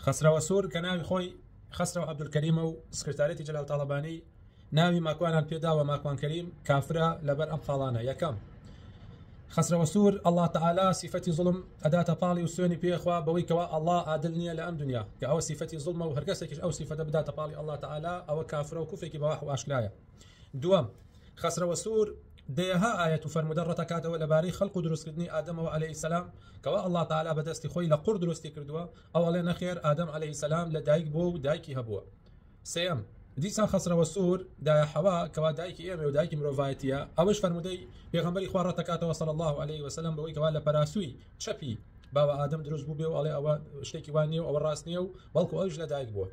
خسرەوە سوور کە ناوی خۆی خسرەوە عەبدولکەریمە و سکرتارێتی جەلال تاڵەبانی ناوی ماکوانان پێداوە ماکوان کەریم کافرە لەبەر ئەم خاڵانە. یەکەم خسرەوە سوور الله تعالی صفەتی ظلم ئەداتە پاڵی و سوێنی پێخوا بەوەی کەوا الله عادل نییە لە ئەم دنیا کە ئەوە صفەتی ظلمە و هەر کەسێکیش ئەو صفەتە بداتە پاڵی الله تعالی ئەوە کافرە و کوفرێکی بەواح و ئاشکرایە. دووەم خسرەوە سوور دەیەها ئاەت و فەرمودە ڕەتەکاتەوە لەبارەی خەڵق و دروستکردنی ئادەمەوە عەلەیهی السەلام کەوا الله تعالی بەدەستی خۆی لە قوڕ دروستی کردووە ئەو ئەڵێ نەخێر ئادەم عەلەیهی السەلام لە دایک بووە و دایکی هەبووە. سێەم دیسان خسرەوە سوور دایە حەوا کەوا دایکی ئێمە و دایکی مرۆڤایەتیە ئەوەش فەرمودەی پێغەمبەری خوا ڕەتەکاتەوە صلی الله علیه وسلم بەوەی کەوا لە پەراسووی چەپی باوە ئادەم دروست بوو بێ و ئەڵێ ئەوە شتێکی وان نییە و ئەوە ڕاست نییە و بەڵکو ئەوش لە دایک بووە.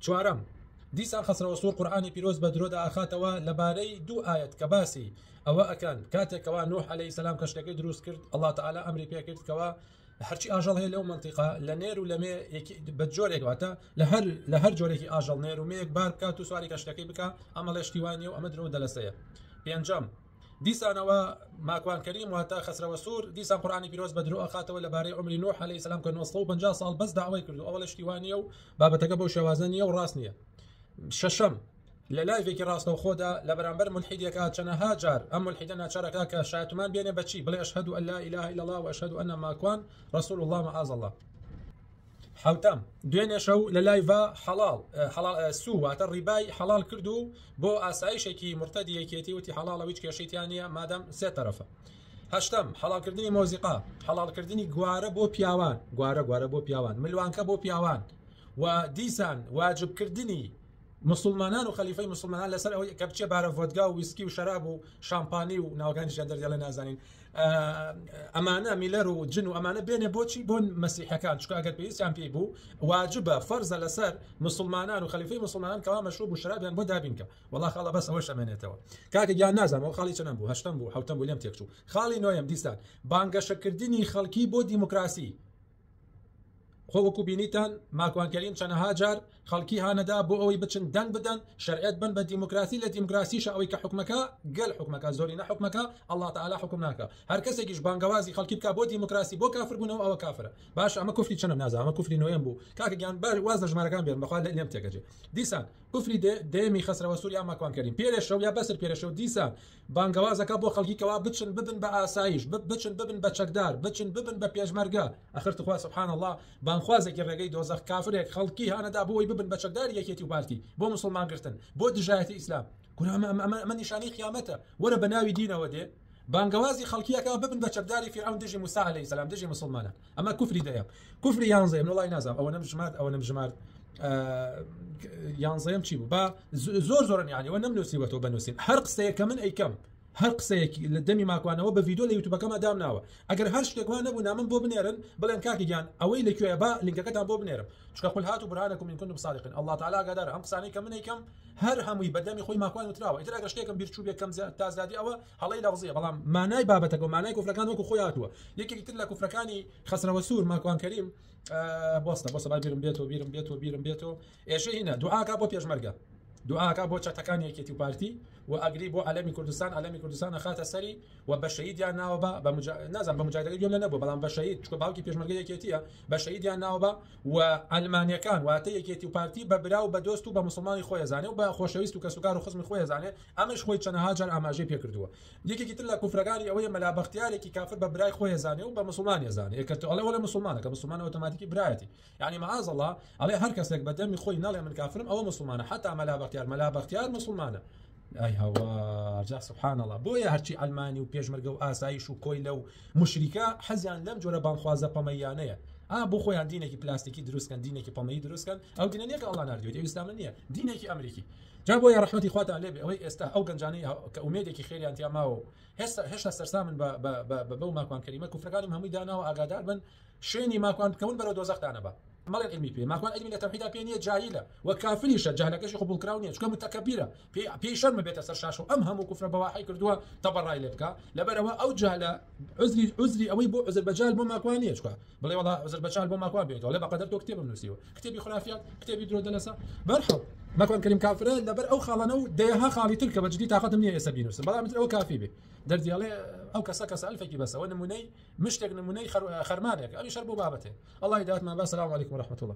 چوارەم دیسان خسرەوە سوور قورئانی پیرۆز بە درۆدا ئاخاتەوە لەبارەی دوو ئاەت کە باسی ئەوە ئەکەن کاتێکەوە نوح عەلەیهی سەلام کە شتەکەی دروست کرد الله تعالی ئەمری پێ کرد کەوا هەرچی ئاژەڵ هەیە لەو منتیقا لە نێر و لە مێ بە جۆرێک واتە لە هەر جۆرێکی ئاژەڵ نێر و مێیەک بار بکات و سواری کە شتەکەی بکە ئەمە لە شتیوانی و ئەمە درۆ دەلەسەیە. پێنجەم دیسانەوە ماکوان کەریم واتە خسرەوە سوور دیسان قورئانی پیرۆز بە درۆ ئەخاتەوە لەبارەی عمری نوح عەلەیهی سەلام کە 950 ساڵ بەس داوای کردو ئەوە لە شتیوانیە و بابەتەکە بەو شێوازە نییە و ڕاست نییە. شەشەم لە لایڤێکی ڕاستەو خۆدا لە بەرامبەر ملحیدێکا چەنەها جار ئەم ملحیدە ناچارەکە کە شایەتمان بێنێ بەچی بڵێ ئەشهەدو ئەن لا ئیلاهە ئیلا الله وئەشهەدو ئەنە ماکوان ڕەسوول الله مەعاذ الله. حوتەم دوێنێ شەو لە لایڤا حەڵال سوو واتە ڕیبای حەڵال کردو بۆ ئاسایشێکی مرتەدی یەکێتی وتی حەڵاڵە هیچ کێشەیان نییە مادام سێ تەرەفە. هەشتەم حەڵالکردنی مۆزیقا حەڵالکردنی گوارە بۆ پیاوان گوارە بۆ پیاوان ملوانکە بۆ پیاوان و دیسان واجبکردنی مسلمانان و خەلیفەی مسلمانان لەسەر ئەوەی کە بچێ بارە ڤۆدگا و ویسکی و شەراب و شامپانی و ناوەکانیشیان دەردێڵە نازانین ئەمانە میلەر و جن و ئەمانە بێنێ بۆچی بۆ مەسیحەکان چکە ئەگەر پێویستیان پێی بوو واجبە فەرزە لەسەر مسلمانان و خەلیفەی مسلمانان کەوا مەشروب و شەرابیان بۆ دابینکە وەڵا خاڵە بەس ئەوە شەمێنێتەوە کاکە گیان نازانەوە خاڵی چەند بوو هەشتم بوو حوتەم بوو لێم تێکچوو. خاڵی نۆیەم دیسان بانگەشەکردنی خەڵکی بۆ دیموکراسی خۆ وەکو بینیتان ماکوان کەریم چەنەها جار خەڵکی هانەدا بۆ ئەوەی بچن دەنگ بدەن شەرعیەت بن بە دیموکراسی لە دیموکراسیش ئەوەی کە حکومەکە گەل حکومەکە زۆری نەحکومەکە الله تعالی حکم ناکە هەر کەسێکیش بانگەوازی خەڵکی بکە بۆ دیموکراسی بۆ کافر بوونەوە ئەوە کافرە. باش ئەمە کوفری چەندم نازانم ئەمە کوفری نۆیەم بوو کاکە گیان باش واز لە ژمارەکان بێن بەخوا لێم تێکەجێ. دیسان کوفری دێمی خسرەوە سوور یا ماکوان کەریم پێرێشەو یا بەسەر پێرێشەو دیسان بانگەوازەکە بۆ خەڵکی کەوا بچن ببن بە ئاسایش بچن ببن بە چەکدار بچن ببن بە پێشمەرگە ئەخر تخوا سبحان الله بانخوازێکی ڕێگەی دۆزەخ کافرێک خەڵکی هانەدا بۆی ببن بە چەکدار یەکێتی و پارتی بۆ مسلمان گرتن بۆ دژایەتی ئیسلام ئەمە نیشانەی قیامەتە وەرە بە ناوی دینەوە دێ بانگەوازی خەڵکیەکە ببن بە چەکداری فیرعون دژی موسی عەلەیهی سەلام دژی مسلمانان ئەمە کوفری دەیەم. کوفری یانزەیەم وڵای نازانم ئەوە نەمژمارد یانزەیەم چی بوو بە زۆرن یعنی ئەوە نەمنووسیوەتەوە بنووسین هەر قسەیە کە من ئەیکەم هەر قسەیەکی لە دەمی ماکوانەوە بە ڤیدیۆ لە یوتیوبەکەمە دامناوە ئەگەر هەر شتێکوان نەبوو نامم بۆ بنێرن بڵێن کاکیگیان ئەوەی لەکوێیە با لینکەکەتان بۆ بنێرم چکە قل هاتوا برهانەکم إن كنتم صادقين الله تعالی ئاگادارە ئەم قسانەی کە من ئەیکەم هەر هەمووی بەدەمی خۆی ماکوان وتراوە ئیتر ئەگەر شتێکم بیرچوو بێکەم تازادی ئەوە هەڵەی لەفزیە بەڵام مانای بابەتەکە و مانای کوفرەکان وەکو خۆی هاتووە. یەکێکی تر لە کوفرەکانی خسرەوە سوور ماکوان کەریم بۆستە با بیرم بێتەوە ئێشە هینە دوعاکە بۆ پێشمەرگە دوعاکە بۆ چەتەکانی یەکێتی و پارتی و ئەگری بۆ عەلەمی کوردستان ئەخاتە سەری و بە شەهیدیان ناوە بە نازانم بە مجاهدەکەی گوێم لە نەبوو بەڵام بە شەهید چکە باوکی پێشمەرگە یەکێتیە بە شەهیدیان ناوە بە و ئەلمانیەکان واتە یەکێتی و پارتی بە برا و بە دۆست و بە مسلمانی خۆی ئەزانێ و بە خۆشەویست و کەسوکار و خزمی خۆی ئەزانێ ئەمەش خۆی چەندەها جار ئاماژەی پێ کردووە. یەکێکی تر لە کوفرەکانی ئەوەیە مەلابەختیارێکی کافر بە برای خۆی ئەزانێ و بە مسلمانی ئەزانێ کە ئەڵێ وەڵێ مسلمانە کە مسلمانە ئۆتۆماتیکی برایەتی یعنی معاذ الله ئەڵێ هەر کەسێک بە دەمی خۆی ناڵێ من کافرم ئەوە مسلمانە حتا مەلابەختیار مسلمانە. ئەی هەوار جا سبحان الله بۆیە هەرچی ئەلمانی و پێشمەرگە و ئاسایش و کۆیلە و مشریکە حەزیان لەم جۆرە بانخوازە پەمەیانەیە بۆ خۆیان دینێکی پلاستیکی دروستکەن دینێکی پەمەیی دروستکەن ئەو دینە نییە کە ئەڵڵا ناردوێت ئێستامە نییە دینێکی ئەمریکی جا بۆیە ڕەحمەتی خواتان لێبێ ئەوەی ئێستا ئەو گەنجانەی کە ئومێدێکی خێریان تیا ماوە هێشتا سەرسامن بەو ماکوان کەریمە کوفرەکانم هەمووی داناوە ئاگادار بن شوێنی ماکوان بکەون بەرەو دۆزەختانە بە مەڵێن علمی پێ ماکوان علمی لە تەوحیدا پێ نییە جاهیلە و کافریشە جاهلەکەشی قبول کراو نییە چکە متەکەبیرە پێی شەرمە بێتە سەر شاش و ئەم هەموو کوفرە بەواحی کردووە تەبەڕای لێ بکە لەبەرەوە ئەو جاهلە عذری ئەوەی بۆ ئەزەربەجان بۆ ماکوان نییە چکە بڵێ وەڵا ئەزەربەجان بۆ ماکوان بێتەوە لێ بەقەدەر تۆ کتێبم نووسیوە کتێبی خرافیات کتێبی درۆ دەلەسە بەرحەڵ ماکوان کەریم کافرە لەبەر ئەو خاڵانە و دەیەها خاڵی تر کە بەجددی تااقەتم نییە ئێستا بینوسم بەڵام ئەو کافی بێ دەردیاڵێ ئەو کەسە ئەلفێکی بەسەوە نمونەی مشتێک نمونەی خەرمانێک ئەوی شەر بۆ بابەتێ الله هیدایەتمان بە. سەلام عەلەیکوم وەرەحمەتوڵڵاه.